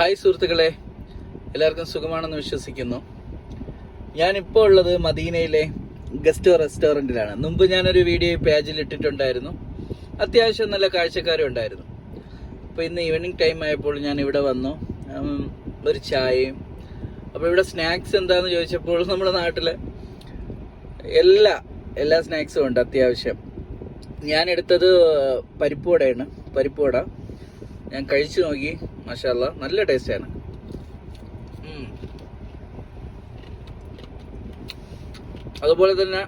Hi സുഹൃത്തുക്കളെ, എല്ലാവർക്കും സുഖമാണെന്ന് വിശ്വസിക്കുന്നു. ഞാനിപ്പോൾ ഉള്ളത് മദീനയിലെ ഗസ്റ്റ് റെസ്റ്റോറൻറ്റിലാണ്. മുമ്പ് ഞാനൊരു വീഡിയോ പേജിൽ ഇട്ടിട്ടുണ്ടായിരുന്നു. അത്യാവശ്യം നല്ല കാഴ്ചക്കാരും ഉണ്ടായിരുന്നു. അപ്പോൾ ഇന്ന് ഈവനിങ് ടൈം ആയപ്പോൾ ഞാൻ ഇവിടെ വന്നു, ഒരു ചായയും. അപ്പോൾ ഇവിടെ സ്നാക്സ് എന്താണെന്ന് ചോദിച്ചപ്പോൾ നമ്മുടെ നാട്ടിൽ എല്ലാ സ്നാക്സും ഉണ്ട് അത്യാവശ്യം. ഞാൻ എടുത്തത് പരിപ്പുവടയാണ്. പരിപ്പുവട ഞാൻ കഴിച്ചു നോക്കി, മാഷാല്ലാ നല്ല ടേസ്റ്റാണ്. അതുപോലെ തന്നെ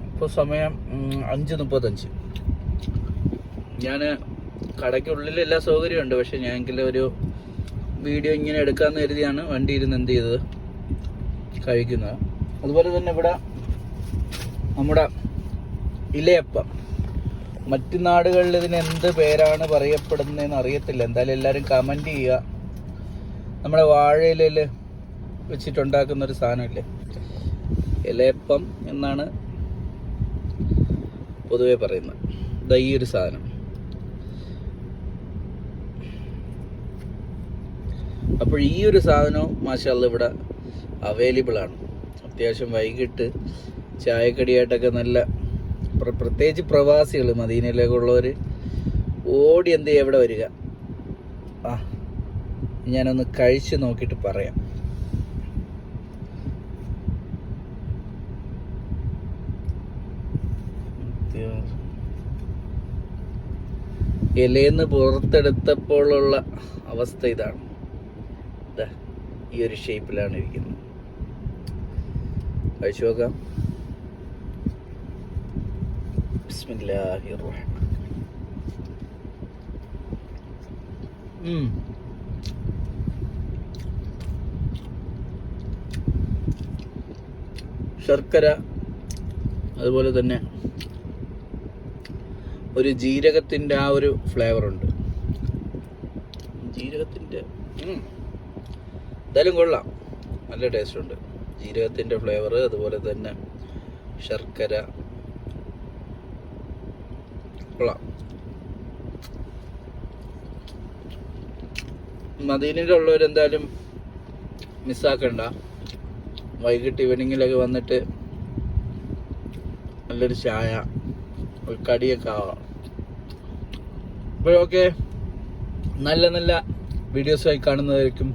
ഇപ്പോൾ സമയം 5:35. ഞാൻ കടയ്ക്കുള്ളിൽ എല്ലാ സൗകര്യമുണ്ട്, പക്ഷെ ഞാനെങ്കിലും ഒരു വീഡിയോ ഇങ്ങനെ എടുക്കാമെന്ന് കരുതിയാണ് വണ്ടി ഇരുന്ന് എന്ത് ചെയ്തത് കഴിക്കുന്നത്. അതുപോലെ തന്നെ ഇവിടെ നമ്മുടെ ഇലയപ്പം, മറ്റു നാടുകളിൽ ഇതിന് എന്ത് പേരാണ് പറയപ്പെടുന്നതെന്ന് അറിയത്തില്ല. എന്തായാലും എല്ലാവരും കമൻറ്റ് ചെയ്യുക. നമ്മുടെ വാഴയിലയിൽ വെച്ചിട്ടുണ്ടാക്കുന്ന ഒരു സാധനമില്ലേ, ഇലയപ്പം എന്നാണ് പൊതുവെ പറയുന്നത്. ഇതാ ഈ ഒരു സാധനം. അപ്പോൾ ഈ ഒരു സാധനവും മാഷാഅല്ലാഹ് ഇവിടെ അവൈലബിൾ ആണ്. അത്യാവശ്യം വൈകിട്ട് ചായക്കടിയായിട്ടൊക്കെ നല്ല, പ്രത്യേകിച്ച് പ്രവാസികൾ മദീനയിലേക്കുള്ളവർ ഓടി എന്ത് ചെയ്യുക ഇവിടെ വരിക. ഞാനൊന്ന് കഴിച്ച് നോക്കിയിട്ട് പറയാം. ഇലയെന്ന് പുറത്തെടുത്തപ്പോഴുള്ള അവസ്ഥ ഇതാണ്. ഈ ഒരു ഷേപ്പിലാണ് ഇരിക്കുന്നത്. കഴിച്ചു നോക്കാം. ബിസ്മില്ലാഹിർ റഹ്മാനിർ റഹീം. ശർക്കര, അതുപോലെ തന്നെ ഒരു ജീരകത്തിൻ്റെ ആ ഒരു ഫ്ലേവറുണ്ട്. ജീരകത്തിൻ്റെ എന്തായാലും കൊള്ളാം, നല്ല ടേസ്റ്റ് ഉണ്ട്. ജീരകത്തിൻ്റെ ഫ്ലേവർ, അതുപോലെ തന്നെ ശർക്കര, കൊള്ളാം. മദീനയിലുള്ളവരെന്തായാലും മിസ്സാക്കണ്ട. വൈകിട്ട് ഈവനിങ്ങിലൊക്കെ വന്നിട്ട് നല്ലൊരു ചായ, ഒരു കടിയൊക്കെ ആവാം. അപ്പോഴൊക്കെ നല്ല വീഡിയോസായി കാണുന്നതായിരിക്കും.